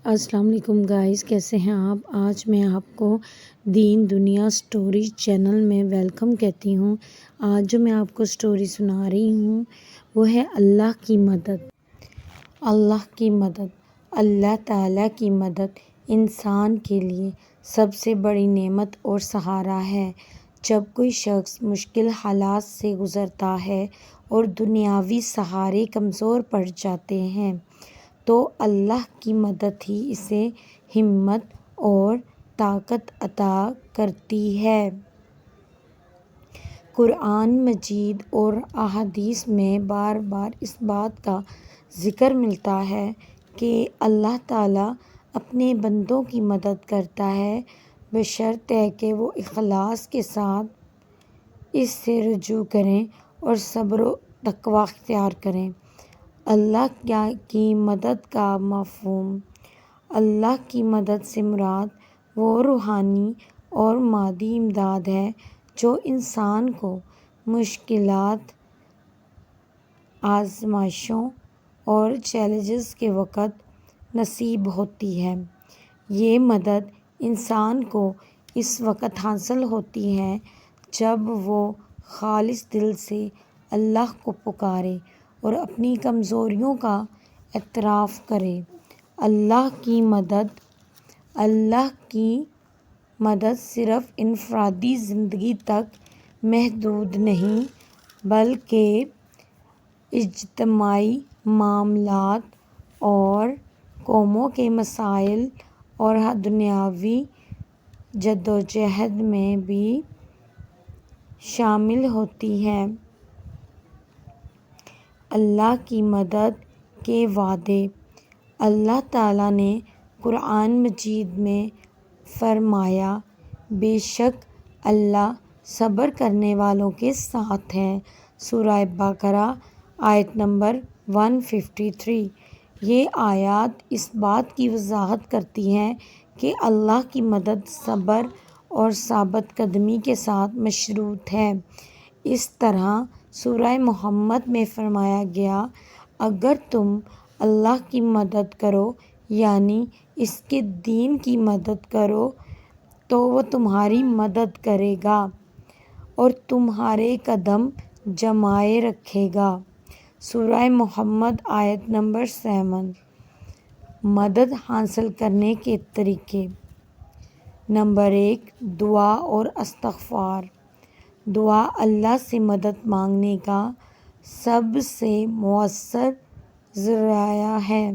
السلام علیکم گائز، کیسے ہیں آپ؟ آج میں آپ کو دین دنیا سٹوری چینل میں ویلکم کہتی ہوں۔ آج جو میں آپ کو سٹوری سنا رہی ہوں وہ ہے اللہ کی مدد۔ اللہ کی مدد، اللہ تعالیٰ کی مدد انسان کے لیے سب سے بڑی نعمت اور سہارا ہے۔ جب کوئی شخص مشکل حالات سے گزرتا ہے اور دنیاوی سہارے کمزور پڑ جاتے ہیں تو اللہ کی مدد ہی اسے ہمت اور طاقت عطا کرتی ہے۔ قرآن مجید اور احادیث میں بار بار اس بات کا ذکر ملتا ہے کہ اللہ تعالیٰ اپنے بندوں کی مدد کرتا ہے، بشرطے کہ وہ اخلاص کے ساتھ اس سے رجوع کریں اور صبر و تقویٰ اختیار کریں۔ اللہ کی مدد کا مفہوم۔ اللہ کی مدد سے مراد وہ روحانی اور مادی امداد ہے جو انسان کو مشکلات، آزمائشوں اور چیلنجز کے وقت نصیب ہوتی ہے۔ یہ مدد انسان کو اس وقت حاصل ہوتی ہے جب وہ خالص دل سے اللہ کو پکارے اور اپنی کمزوریوں کا اعتراف کرے۔ اللہ کی مدد صرف انفرادی زندگی تک محدود نہیں بلکہ اجتماعی معاملات اور قوموں کے مسائل اور دنیاوی جدوجہد میں بھی شامل ہوتی ہے۔ اللہ کی مدد کے وعدے۔ اللہ تعالیٰ نے قرآن مجید میں فرمایا، بے شک اللہ صبر کرنے والوں کے ساتھ ہے۔ سورہ بقرہ آیت نمبر 153۔ یہ آیات اس بات کی وضاحت کرتی ہیں کہ اللہ کی مدد صبر اور ثابت قدمی کے ساتھ مشروط ہے۔ اس طرح سورہ محمد میں فرمایا گیا، اگر تم اللہ کی مدد کرو یعنی اس کے دین کی مدد کرو تو وہ تمہاری مدد کرے گا اور تمہارے قدم جمائے رکھے گا۔ سورہ محمد آیت نمبر 7۔ مدد حاصل کرنے کے طریقے۔ نمبر 1، دعا اور استغفار۔ دعا اللہ سے مدد مانگنے کا سب سے مؤثر ذریعہ ہے۔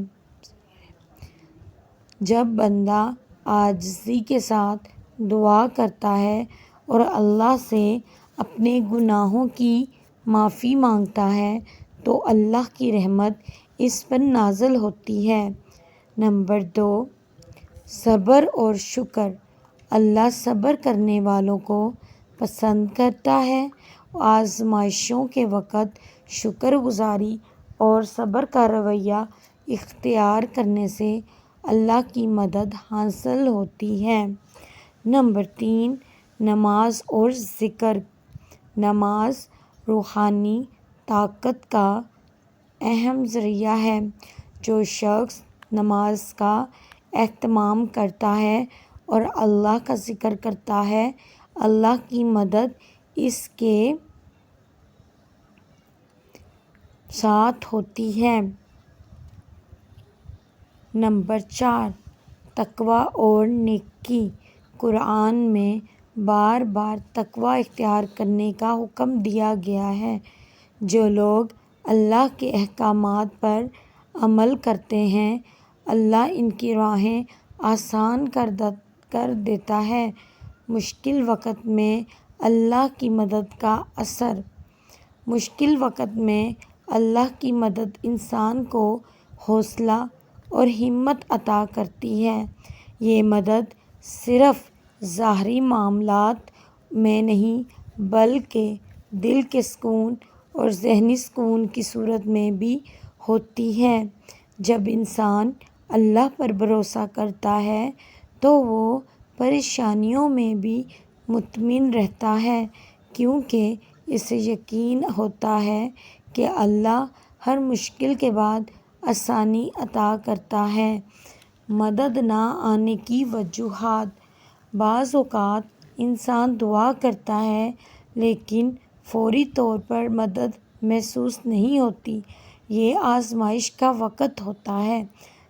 جب بندہ عاجزی کے ساتھ دعا کرتا ہے اور اللہ سے اپنے گناہوں کی معافی مانگتا ہے تو اللہ کی رحمت اس پر نازل ہوتی ہے۔ نمبر 2، صبر اور شکر۔ اللہ صبر کرنے والوں کو پسند کرتا ہے۔ آزمائشوں کے وقت شکر گزاری اور صبر کا رویہ اختیار کرنے سے اللہ کی مدد حاصل ہوتی ہے۔ نمبر 3، نماز اور ذکر۔ نماز روحانی طاقت کا اہم ذریعہ ہے۔ جو شخص نماز کا اہتمام کرتا ہے اور اللہ کا ذکر کرتا ہے، اللہ کی مدد اس کے ساتھ ہوتی ہے۔ نمبر 4، تقویٰ اور نیکی۔ قرآن میں بار بار تقویٰ اختیار کرنے کا حکم دیا گیا ہے۔ جو لوگ اللہ کے احکامات پر عمل کرتے ہیں، اللہ ان کی راہیں آسان کر دیتا ہے۔ مشکل وقت میں اللہ کی مدد کا اثر۔ مشکل وقت میں اللہ کی مدد انسان کو حوصلہ اور ہمت عطا کرتی ہے۔ یہ مدد صرف ظاہری معاملات میں نہیں بلکہ دل کے سکون اور ذہنی سکون کی صورت میں بھی ہوتی ہے۔ جب انسان اللہ پر بھروسہ کرتا ہے تو وہ پریشانیوں میں بھی مطمئن رہتا ہے کیونکہ اسے یقین ہوتا ہے کہ اللہ ہر مشکل کے بعد آسانی عطا کرتا ہے۔ مدد نہ آنے کی وجوہات۔ بعض اوقات انسان دعا کرتا ہے لیکن فوری طور پر مدد محسوس نہیں ہوتی۔ یہ آزمائش کا وقت ہوتا ہے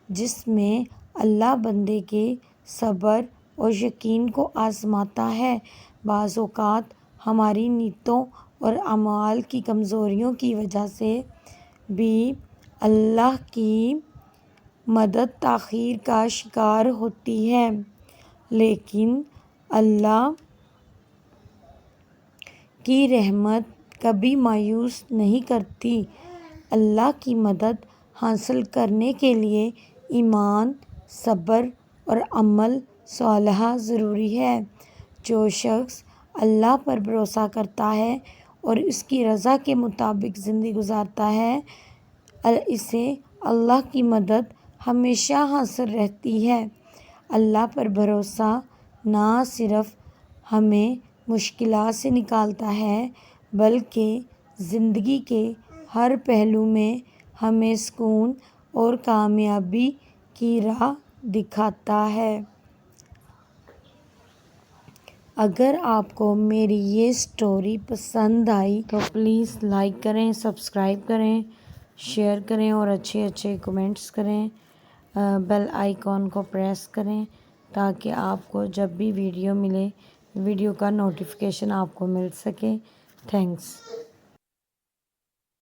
جس میں اللہ بندے کے صبر اور یقین کو آزماتا ہے۔ بعض اوقات ہماری نیتوں اور اعمال کی کمزوریوں کی وجہ سے بھی اللہ کی مدد تاخیر کا شکار ہوتی ہے، لیکن اللہ کی رحمت کبھی مایوس نہیں کرتی۔ اللہ کی مدد حاصل کرنے کے لیے ایمان، صبر اور عمل صالح ضروری ہے۔ جو شخص اللہ پر بھروسہ کرتا ہے اور اس کی رضا کے مطابق زندگی گزارتا ہے، اسے اللہ کی مدد ہمیشہ حاصل رہتی ہے۔ اللہ پر بھروسہ نہ صرف ہمیں مشکلات سے نکالتا ہے بلکہ زندگی کے ہر پہلو میں ہمیں سکون اور کامیابی کی راہ دکھاتا ہے۔ اگر آپ کو میری یہ سٹوری پسند آئی تو پلیز لائک کریں، سبسکرائب کریں، شیئر کریں اور اچھے کمنٹس کریں۔ بیل آئیکن کو پریس کریں تاکہ آپ کو جب بھی ویڈیو ملے، ویڈیو کا نوٹیفیکیشن آپ کو مل سکے۔ تھینکس۔